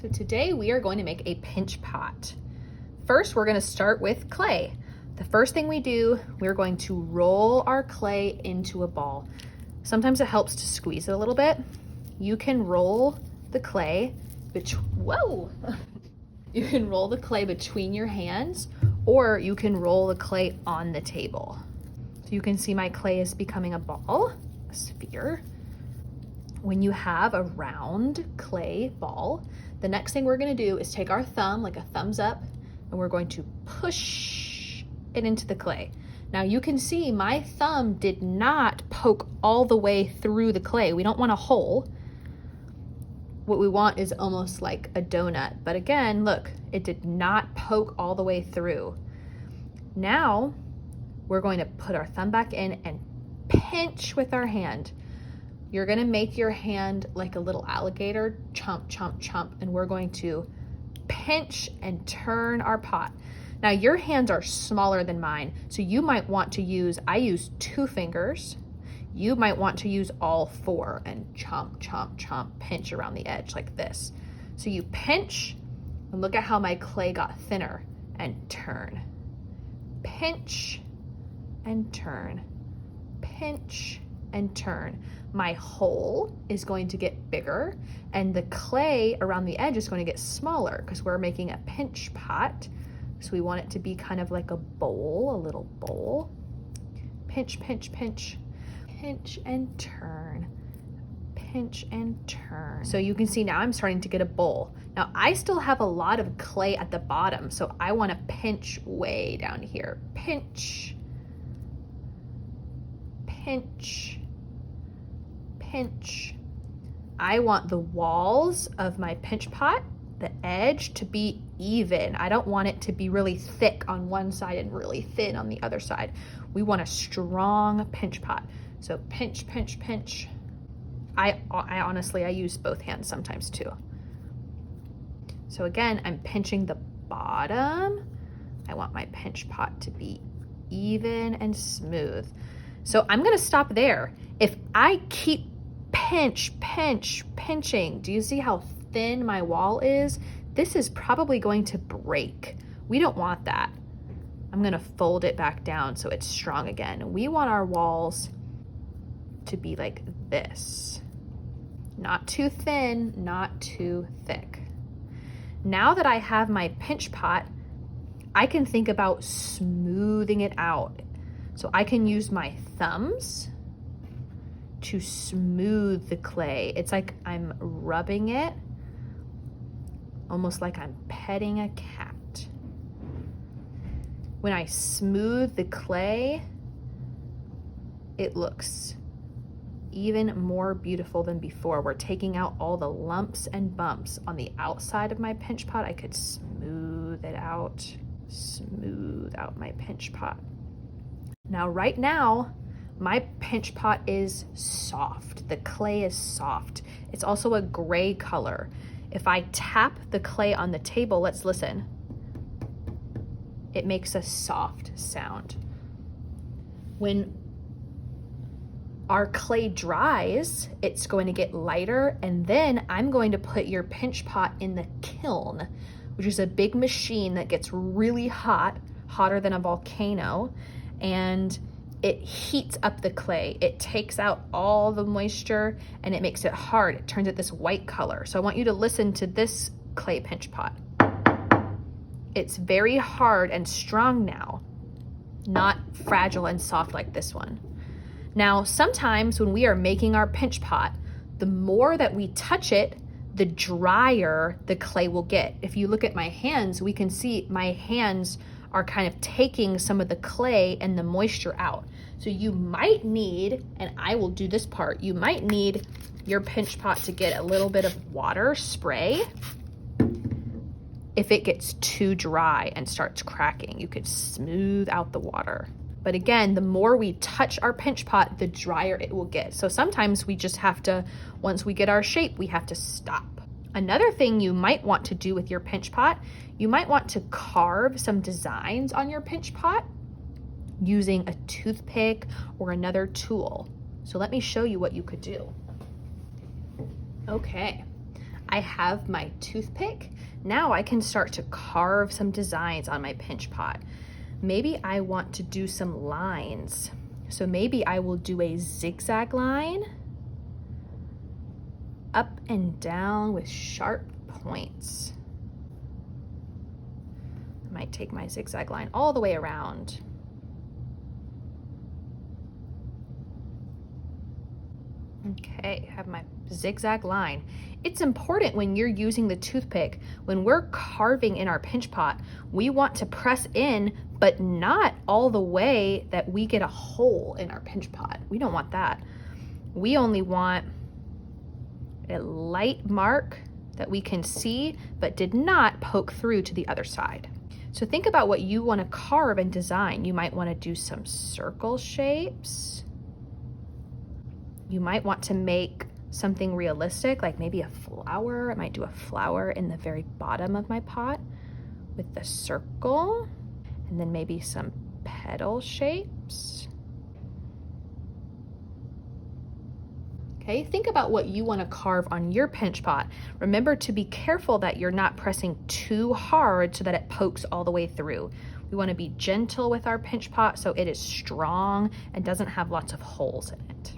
So today we are going to make a pinch pot. First, we're going to start with clay. The first thing we do, we're going to roll our clay into a ball. Sometimes it helps to squeeze it a little bit. You can roll the clay, you can roll the clay between your hands, or you can roll the clay on the table. So you can see my clay is becoming a ball, a sphere. When you have a round clay ball, the next thing we're gonna do is take our thumb, like a thumbs up, and we're going to push it into the clay. Now you can see my thumb did not poke all the way through the clay. We don't want a hole. What we want is almost like a donut. But again, look, it did not poke all the way through. Now we're going to put our thumb back in and pinch with our hand. You're gonna make your hand like a little alligator, chomp, chomp, chomp, and we're going to pinch and turn our pot. Now your hands are smaller than mine, so you might want to use, I use 2 fingers. You might want to use all 4 and chomp, chomp, chomp, pinch around the edge like this. So you pinch, and look at how my clay got thinner, and turn. Pinch and turn, pinch and turn. My hole is going to get bigger and the clay around the edge is going to get smaller because we're making a pinch pot. So we want it to be kind of like a bowl, a little bowl. Pinch, pinch, pinch, pinch and turn, pinch and turn. So you can see now I'm starting to get a bowl. Now I still have a lot of clay at the bottom, so I want to pinch way down here. Pinch, pinch, pinch. I want the walls of my pinch pot, the edge, to be even. I don't want it to be really thick on one side and really thin on the other side. We want a strong pinch pot. So pinch, pinch, pinch. I honestly use both hands sometimes too. So again, I'm pinching the bottom. I want my pinch pot to be even and smooth. So I'm gonna stop there. If I keep pinching, do you see how thin my wall is? This is probably going to break. We don't want that. I'm gonna fold it back down so it's strong again. We want our walls to be like this. Not too thin, not too thick. Now that I have my pinch pot, I can think about smoothing it out. So I can use my thumbs to smooth the clay. It's like I'm rubbing it, almost like I'm petting a cat. When I smooth the clay, it looks even more beautiful than before. We're taking out all the lumps and bumps on the outside of my pinch pot. I could smooth it out, smooth out my pinch pot. Now, right now, my pinch pot is soft. The clay is soft. It's also a gray color. If I tap the clay on the table, let's listen. It makes a soft sound. When our clay dries, it's going to get lighter, and then I'm going to put your pinch pot in the kiln, which is a big machine that gets really hot, hotter than a volcano, and it heats up the clay. It takes out all the moisture and it makes it hard. It turns it this white color. So I want you to listen to this clay pinch pot. It's very hard and strong now, not fragile and soft like this one. Now, sometimes when we are making our pinch pot, the more that we touch it, the drier the clay will get. If you look at my hands, we can see my hands are kind of taking some of the clay and the moisture out. So you might need, and I will do this part, you might need your pinch pot to get a little bit of water spray. If it gets too dry and starts cracking, you could smooth out the water. But again, the more we touch our pinch pot, the drier it will get. So sometimes we just have to, once we get our shape, we have to stop. Another thing you might want to do with your pinch pot, you might want to carve some designs on your pinch pot using a toothpick or another tool. So let me show you what you could do. Okay, I have my toothpick. Now I can start to carve some designs on my pinch pot. Maybe I want to do some lines. So maybe I will do a zigzag line up and down with sharp points. I might take my zigzag line all the way around. Okay, I have my zigzag line. It's important when you're using the toothpick, when we're carving in our pinch pot, we want to press in, but not all the way that we get a hole in our pinch pot. We don't want that. We only want a light mark that we can see, but did not poke through to the other side. So think about what you want to carve and design. You might want to do some circle shapes. You might want to make something realistic, like maybe a flower. I might do a flower in the very bottom of my pot with the circle, and then maybe some petal shapes. Okay, think about what you want to carve on your pinch pot. Remember to be careful that you're not pressing too hard so that it pokes all the way through. We want to be gentle with our pinch pot so it is strong and doesn't have lots of holes in it.